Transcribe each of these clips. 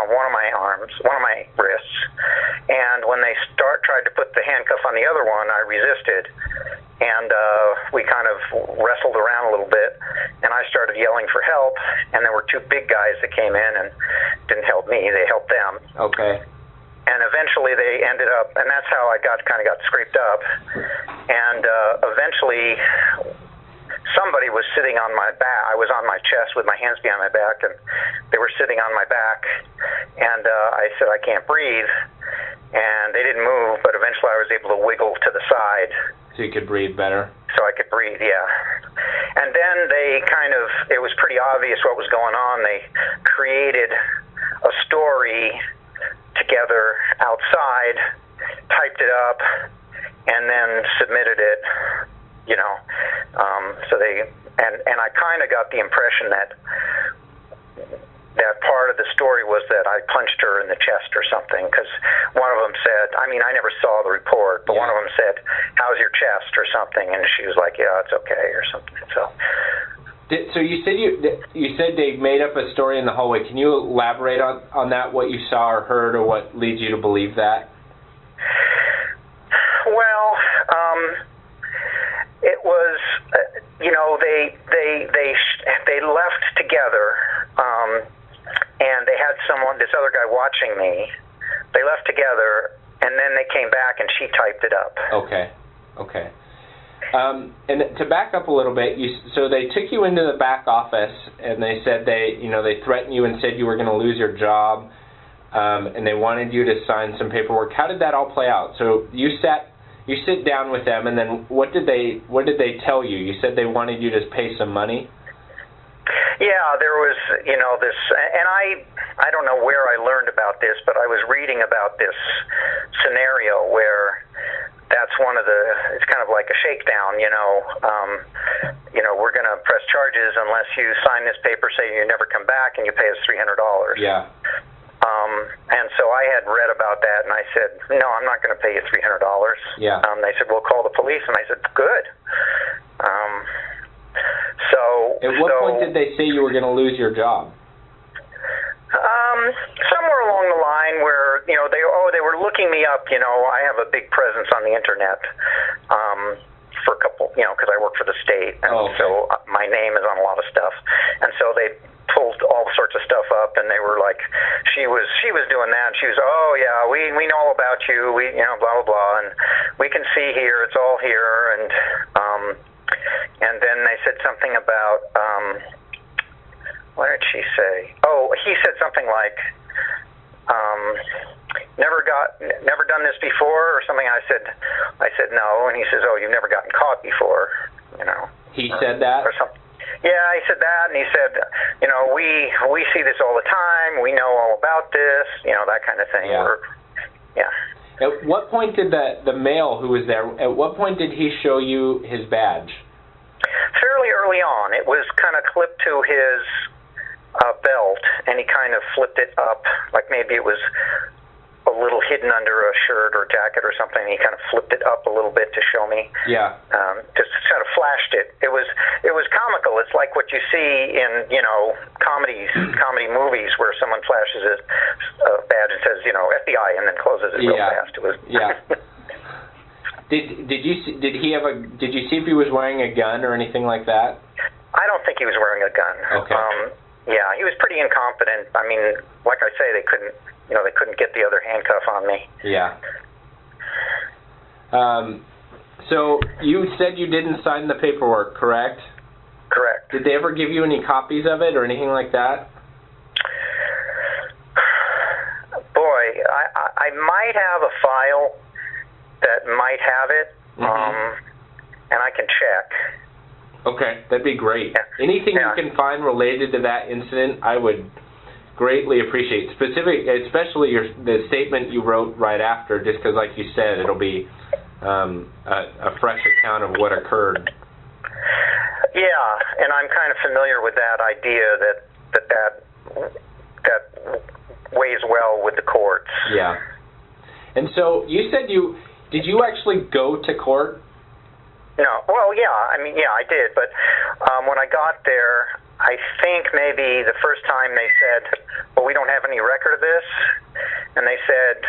one of my arms, one of my wrists, and when they tried to put the handcuff on the other one, I resisted, and we kind of wrestled around a little bit, and I started yelling for help, and there were two big guys that came in and didn't help me, they helped them. Okay. And eventually they ended up, and that's how I kind of got scraped up, and eventually somebody was sitting on my back. I was on my chest with my hands behind my back, and they were sitting on my back, and I said, I can't breathe, and they didn't move, but eventually I was able to wiggle to the side. So you could breathe better? So I could breathe, yeah. And then they it was pretty obvious what was going on. They created a story together outside, typed it up, and then submitted it, so they, and I kind of got the impression that part of the story was that I punched her in the chest or something, because one of them said, I never saw the report, but one of them said, how's your chest or something, and she was like, yeah, it's okay or something, so. So you said they made up a story in the hallway. Can you elaborate on that, what you saw or heard, or what leads you to believe that? Well, it was, they left together, and they had this other guy watching me. They left together, and then they came back, and she typed it up. Okay. And to back up a little bit, so they took you into the back office, and they said they threatened you and said you were going to lose your job, and they wanted you to sign some paperwork. How did that all play out? So you sit down with them, and then what did they tell you? You said they wanted you to pay some money? Yeah, there was, this, and I don't know where I learned about this, but I was reading about this scenario where that's it's kind of like a shakedown, we're going to press charges unless you sign this paper saying you never come back and you pay us $300. Yeah. And so I had read about that, and I said, no, I'm not going to pay you $300. Yeah. They said, well, call the police, and I said, good. At what point did they say you were going to lose your job? Somewhere along the line where, they were looking me up, I have a big presence on the internet, for a couple, because I work for the state, and so my name is on a lot of stuff, and so they pulled all sorts of stuff up, and they were like, she was doing that, and she was, oh yeah, we know all about you, blah blah blah, and we can see here, it's all here, and then they said something about, what did she say? Oh, he said something like, never done this before or something. I said no, and he says, oh, you've never gotten caught before, He said that? Or something. Yeah, he said that, and he said, we see this all the time, we know all about this, that kind of thing. Yeah. At what point did the male who was there, at what point did he show you his badge? Fairly early on. It was kind of clipped to his belt, and he kind of flipped it up, like maybe it was a little hidden under a shirt or jacket or something. He kind of flipped it up a little bit to show me. Yeah. Just kind of flashed it. It was comical. It's like what you see in comedy movies where someone flashes a badge and says FBI and then closes it real fast. It was. Yeah. Did you see if he was wearing a gun or anything like that? I don't think he was wearing a gun. Okay. Yeah, he was pretty incompetent. Like I say, they couldn't get the other handcuff on me. Yeah. So you said you didn't sign the paperwork, correct? Correct. Did they ever give you any copies of it or anything like that? Boy, I might have a file that might have it, and I can check. Okay, that'd be great. Yeah. Anything you can find related to that incident, I would greatly appreciate. Especially the statement you wrote right after, just because, like you said, it'll be a fresh account of what occurred. Yeah, and I'm kind of familiar with that idea that weighs well with the courts. Yeah. And so you said did you actually go to court? No. Well, yeah. I did. But when I got there, I think maybe the first time they said, well, we don't have any record of this. And they said,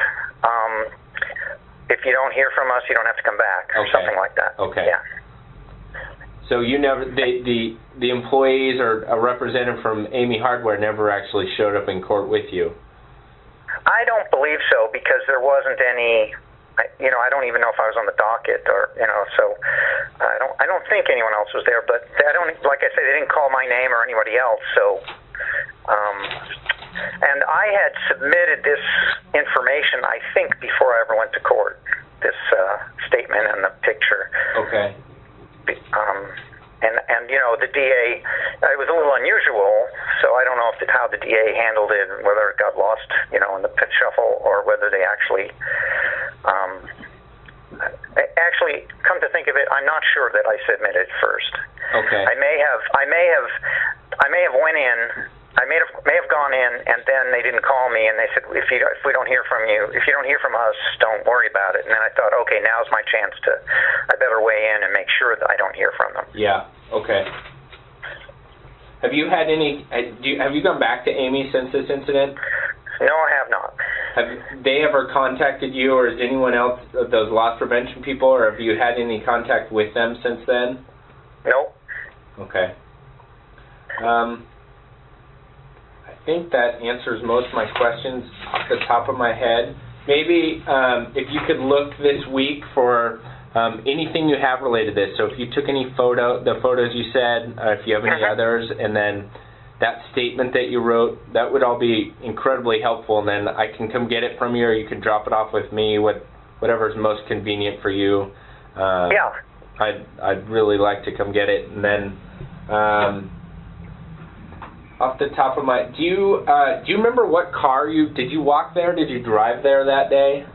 if you don't hear from us, you don't have to come back, or something like that. Okay. Yeah. So you never, the employees or a representative from Amy Hardware never actually showed up in court with you? I don't believe so, because there wasn't any, I don't even know if I was on the docket, or, so I don't think anyone else was there, but like I say, they didn't call my name or anybody else, so, and I had submitted this information, I think, before I ever went to court, this statement and the picture. Okay. And the DA, it was a little unusual, so I don't know how the DA handled it, whether it got lost, in the pit shuffle, or whether they actually, come to think of it, I'm not sure that I submitted first. Okay. I may have went in. I may have gone in, and then they didn't call me, and they said, if we don't hear from you, if you don't hear from us, don't worry about it. And then I thought, okay, now's my chance I better weigh in and make sure that I don't hear from them. Yeah. Okay. Have you had have you gone back to Amy since this incident? No, I have not. Have they ever contacted you, or is anyone else of those loss prevention people, or have you had any contact with them since then? Nope. Okay. I think that answers most of my questions off the top of my head. Maybe if you could look this week for anything you have related to this. So if you took any the photos you said, if you have any others, and then that statement that you wrote, that would all be incredibly helpful. And then I can come get it from you, or you can drop it off with me, whatever's most convenient for you. Yeah. I'd really like to come get it. And then off the top of my, do you remember what car did you walk there? Did you drive there that day?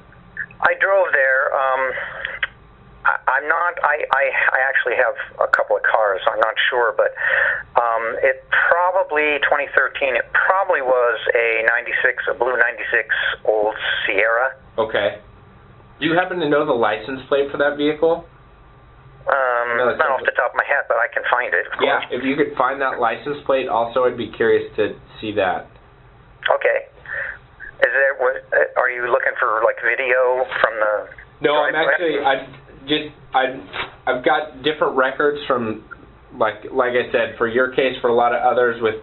I drove there. I'm not. I actually have a couple of cars. So I'm not sure, but it probably 2013. It probably was a blue '96 old Sierra. Okay. Do you happen to know the license plate for that vehicle? Not off the top of my head, but I can find it. Yeah, if you could find that license plate, also, I'd be curious to see that. Okay. Are you looking for video from the? No, I'm actually. I've got different records from, like I said, for your case, for a lot of others with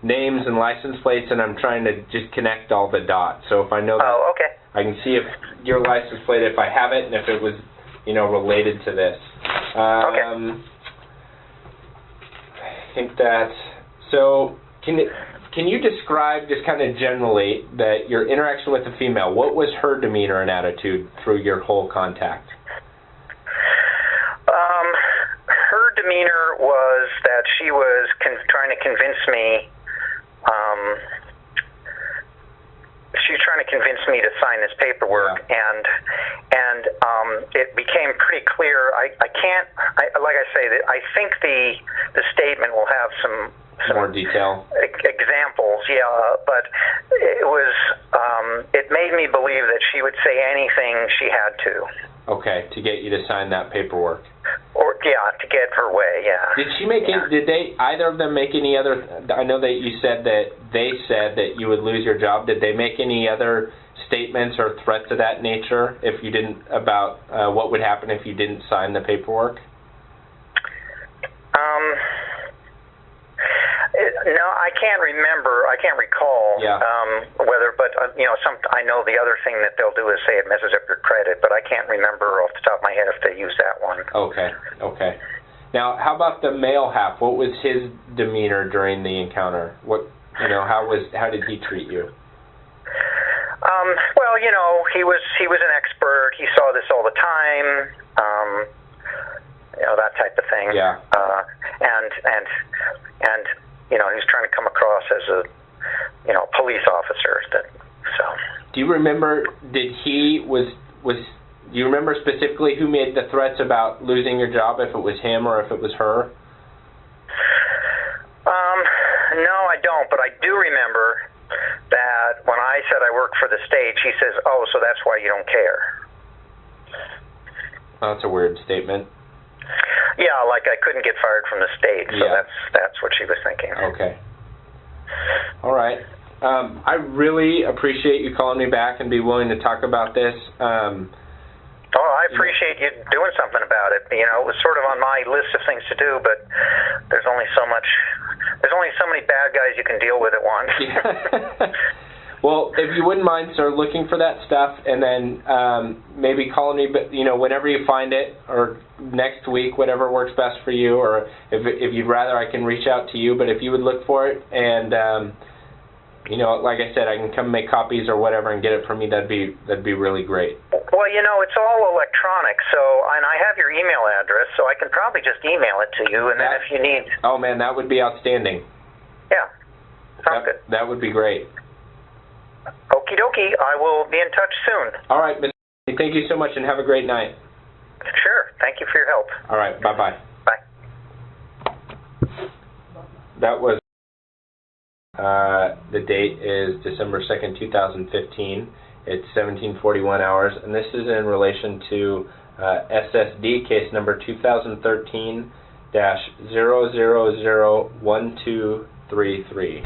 names and license plates, and I'm trying to just connect all the dots. So if I know that, okay. I can see if your license plate, if I have it, and if it was, related to this. Okay. I think that. So can you describe just kind of generally that your interaction with the female? What was her demeanor and attitude through your whole contact? Her demeanor was that she was trying to convince me. She was trying to convince me to sign this paperwork, and it became pretty clear. I can't. Like I say, that I think the statement will have some more detail examples. Yeah, but it was. It made me believe that she would say anything she had to. Okay, to get you to sign that paperwork. Or to get her way. Yeah. Did she make? Yeah. Did either of them make any other? I know that you said that they said that you would lose your job. Did they make any other statements or threats of that nature if you didn't, about what would happen if you didn't sign the paperwork? No, I can't remember. I can't recall whether, but I know the other thing that they'll do is say it messes up your credit, but I can't remember off the top of my head if they use that one. Okay. Now, how about the male half? What was his demeanor during the encounter? How did he treat you? Well, he was an expert. He saw this all the time. That type of thing. Yeah. And he was trying to come across as a police officer. Do you remember? Do you remember specifically who made the threats about losing your job? If it was him or if it was her? No, I don't. But I do remember that when I said I work for the state, she says, "Oh, so that's why you don't care." Well, that's a weird statement. Yeah, like I couldn't get fired from the state, so Yeah. that's what she was thinking. Okay. All right. I really appreciate you calling me back and be willing to talk about this. Oh, I appreciate you doing something about it. You know, it was sort of on my list of things to do, but there's only so many bad guys you can deal with at once. Yeah. Well, if you wouldn't mind, sir, looking for that stuff, and then maybe calling me, you know, whenever you find it, or next week, whatever works best for you, or if you'd rather, I can reach out to you. But if you would look for it, and you know, like I said, I can come make copies or whatever and get it from you. That'd be really great. Well, you know, it's all electronic, and I have your email address, so I can probably just email it to you, and then if you need... Oh, man, that would be outstanding. Yeah, sounds good. That would be great. Okie dokie, I will be in touch soon. All right, Mr. Thank you so much, and have a great night. Sure, thank you for your help. All right, bye-bye. Bye. That was... the date is December 2nd, 2015. It's 17:41 hours, and this is in relation to SSD case number 2013-0001233.